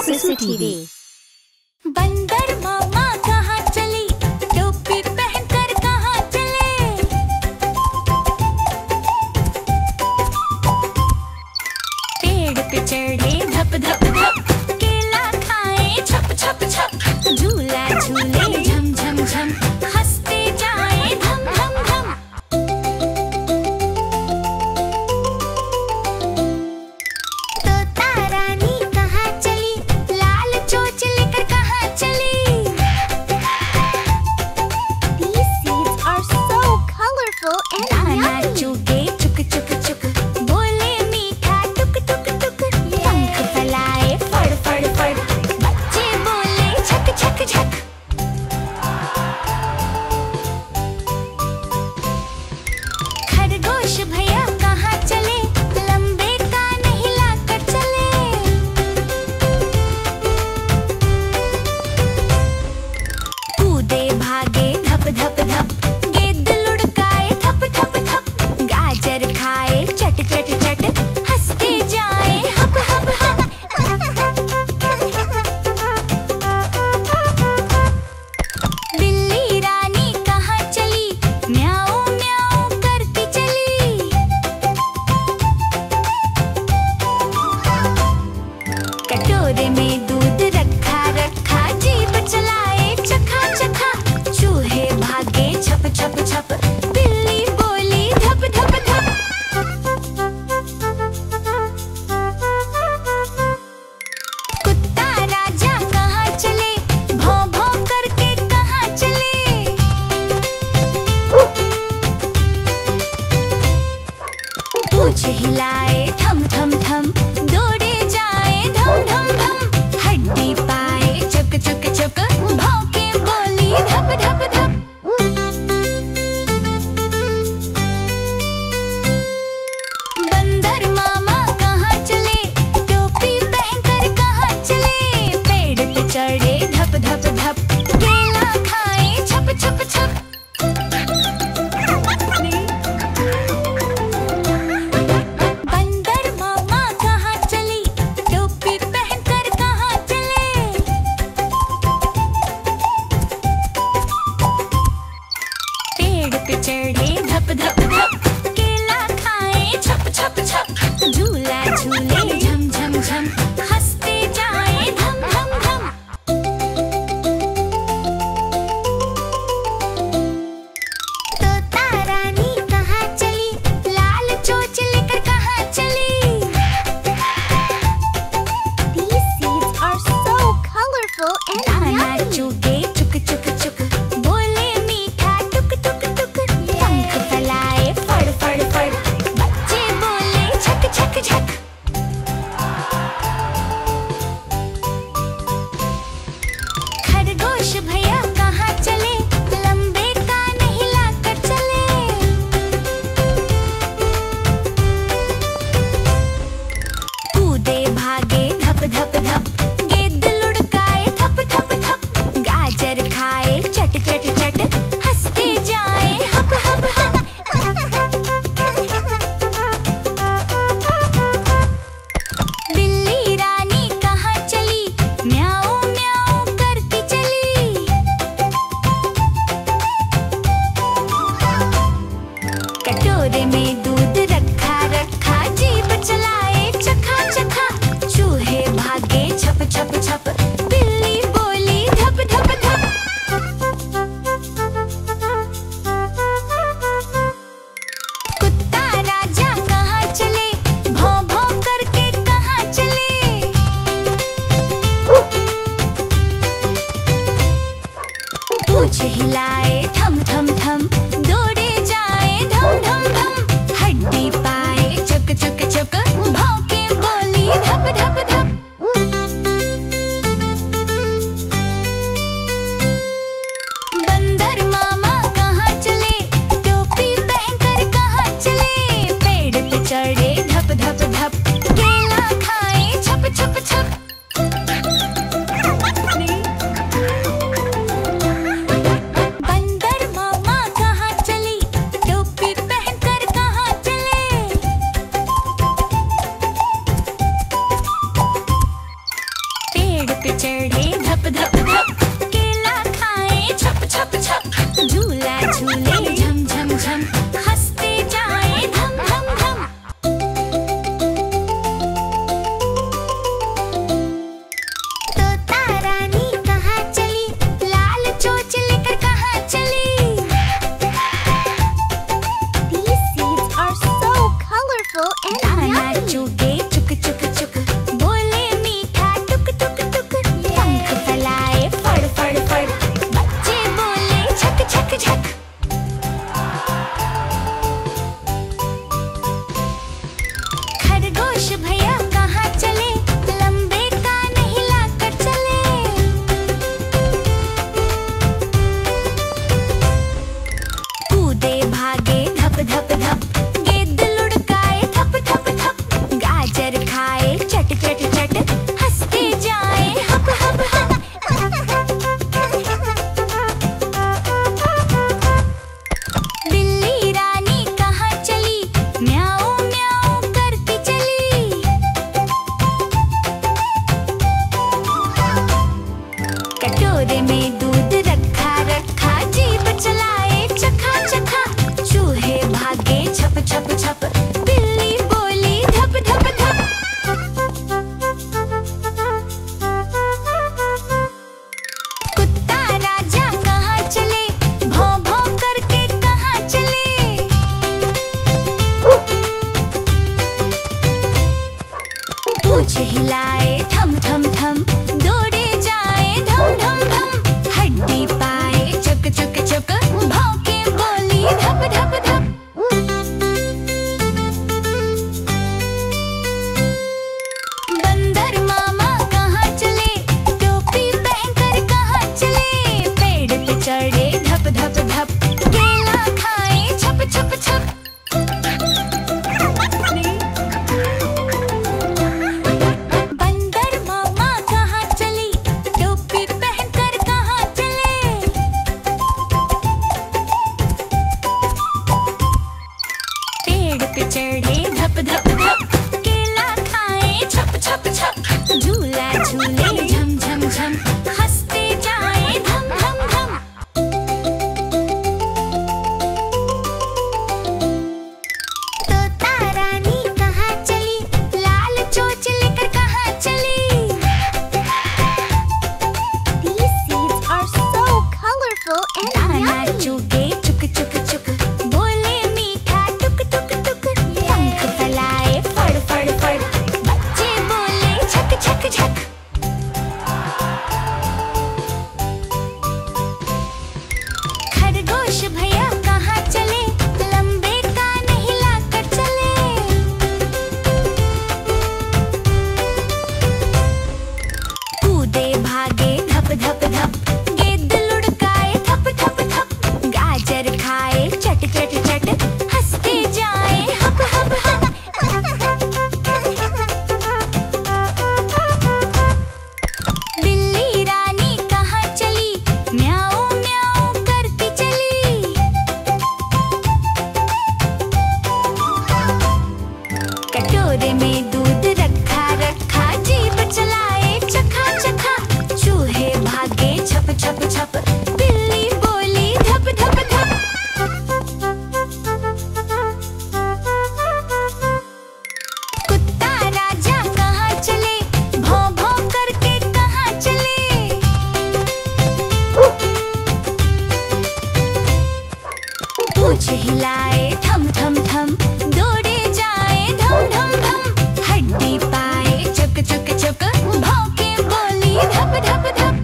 CCTV. बंदर मामा कहाँ चली, टोपी पहनकर कहाँ चले। पेड़ पे चढ़े धप धप धप, केला खाए छप छप छप। झूला झूले झम झम झम, हंसते जाए धम धम धम। तोता रानी कहाँ चली, लाल चोंच लेकर कहाँ चली। These seeds are so colorful and दाना yummy. चुगे चुक चुक चुक, बोले मीठा टुक टुक टुक। पंख फैलाए फड़ फड़ फड़, बच्चे बोले झक झक झक। खरगोश भैया कहाँ चले, लंबे कान हिलाकर चले। कूदे भागे धप धप धप, गेंद लुढ़काए थप थप थप। गाजर खाए चट चट चट, हंसते जाए हप हप हप। बिल्ली रानी कहाँ चली, म्याऊं म्याऊं करती चली। कटोरे में दूध रखा रखा, जीभ चलाए चखा चखा। चूहे भागे छप छप छप, बिल्ली बोली धप धप धप। कुत्ता राजा कहाँ चले, भौं भौं करके कहाँ चले। पूंछ हिलाए थम थम थम, दौड़े जाए धम धम धम। हड्डी पाए चुक चुक चुक, भौंके बोली धप धप धप। बंदर मामा कहाँ चले, टोपी पहनकर कहाँ चले। पेड़ पे चढ़े धप धप धप, केला खाए छप छप छप। बंदर मामा कहाँ पूछ हिलाए थम थम थम, दौड़े जाए धम धम धम, हड्डी पाए चुक चुक चुक, भौंके बोली धप धप धप। बंदर मामा कहाँ चले, टोपी पहनकर कहाँ चले, पेड़ पे चढ़े धप धप धप, केला खाए छप छप छप। बंदर मामा कहाँ चली, टोपी पहनकर कहाँ चले, पेड़ पे चढ़े धप धप धप, केला खाए छप छप छप, झूला झूले झम झम झम, हंसते जाए धम धम धम। तोता रानी कहाँ चली, लाल चोंच लेकर कहाँ चली, These seeds are so colorful and दाना yummy. चुगे चुक चुक चुक, बोले मीठा टुक टुक टुक, पंख फैलाए फड़ फड़ फड़, बच्चे बोले झक झक झक। खरगोश भैया कहाँ चले, लंबे कान हिलाकर चले, कूदे भागे धप धप धप, गेंद लुढ़काए थप थप थप, गाजर खाए चट चट चट, हंसते जाए हप हप हप। बिल्ली रानी कहाँ चली, म्याऊं म्याऊं करती चली, कटोरे में दूध रखा रखा, जीभ चलाए चखा चखा, चूहे भागे छप छप छप, बिल्ली बोली धप धप धप। कुत्ता राजा कहाँ चले, भौं भौं करके कहाँ चले, पूछ हिलाए थम थम थम, दौड़े जाए धम धम धम, हड्डी पाए चुक चुक चुक, भौंके बोली धप धप धप।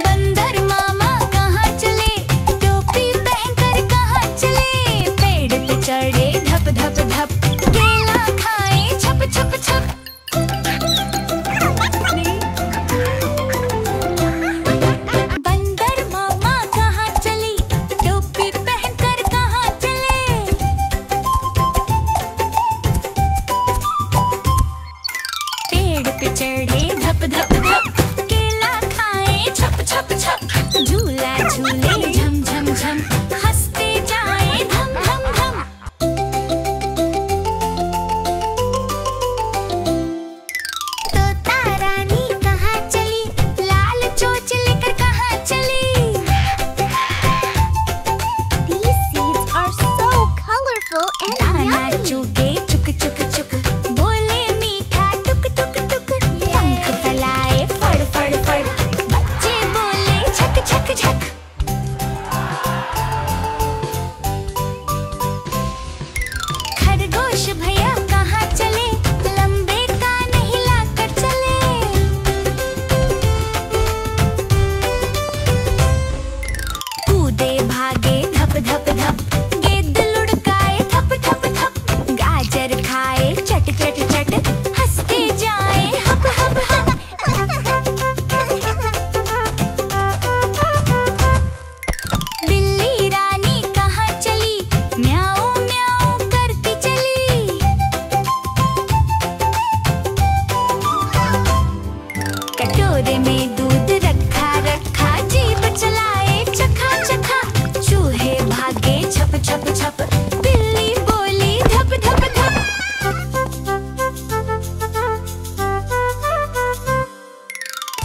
बंदर मामा कहाँ चले, टोपी पहनकर कहाँ चले, पेड़ पे चढ़े धप धप धप, केला खाए छप छप छप। बंदर मामा कहाँ चली, टोपी पहनकर कहाँ चले, पेड़ पे चढ़े धप धप धप, केला खाए छप छप छप, झूला झूले झम झम झम, हंसते जाए धम धम धम। तोता रानी कहाँ चली, लाल चोंच लेकर कहाँ चली, These seeds are so colorful and दाना yummy. चुगे चुक चुक चुक, बोले मीठा टुक टुक टुक, पंख फैलाए फड़ फड़ फड़, बच्चे बोले झक झक झक। खरगोश भैया कहाँ चले, लंबे कान हिलाकर चले, कूदे भागे धप धप धप, गेंद लुढ़काए थप थप थप, गाजर खाए चट चट चट, हंसते जाए हप हप हप। बिल्ली रानी कहाँ चली, म्याऊं म्याऊं करती चली, कटोरे में दूध रखा रखा, जीभ चलाए चखा चखा, चूहे भागे छप छप छप, बिल्ली बोली धप धप धप।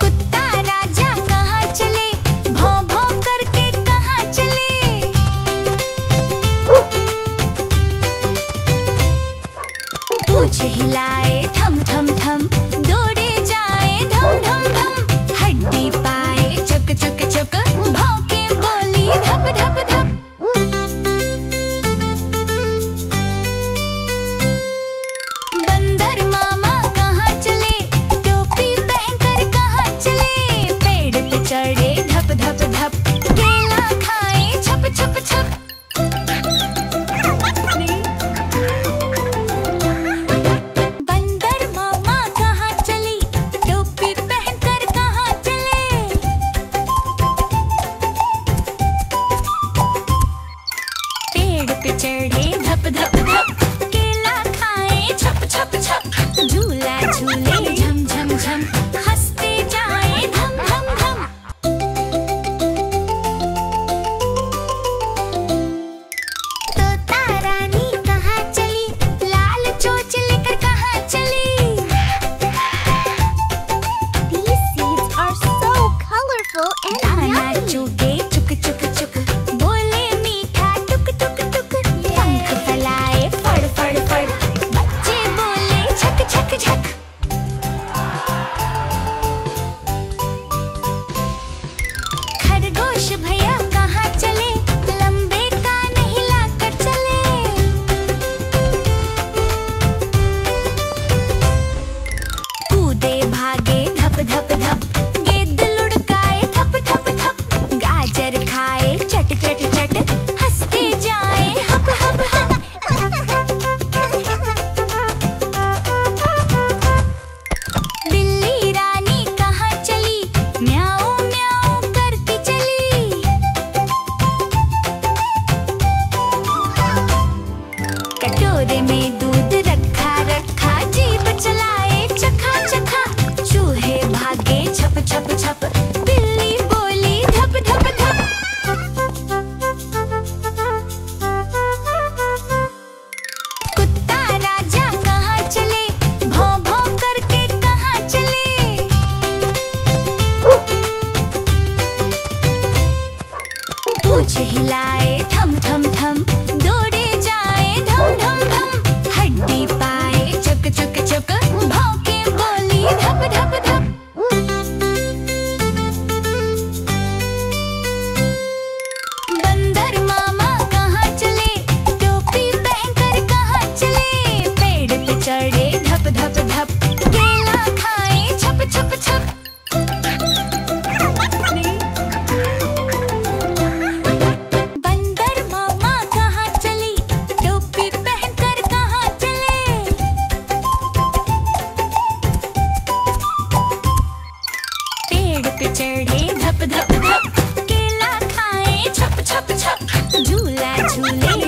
कुत्ता राजा कहाँ चले, भौं भौं करके कहाँ चले, पूछ हिलाए थम थम थम, दौड़े जाए धम धम धम, हड्डी पाए चुक चुक चुक, भौंके बोली धप धप धप। लाए थम थम थम, दौड़े जाए धम धम धम। हड्डी पाए चुक चुक चुक, भौंके बोली धप धप धप। बंदर मामा कहाँ चले, टोपी पहनकर कहाँ चले। पेड़ पे चढ़े धप धप धप, केला खाए छप छप छप। बंदर मामा कहाँ चली, टोपी पहनकर कहाँ चले। पेड़ पे चढ़े धप धप धप, केला खाए छप छप छप। झूला झूले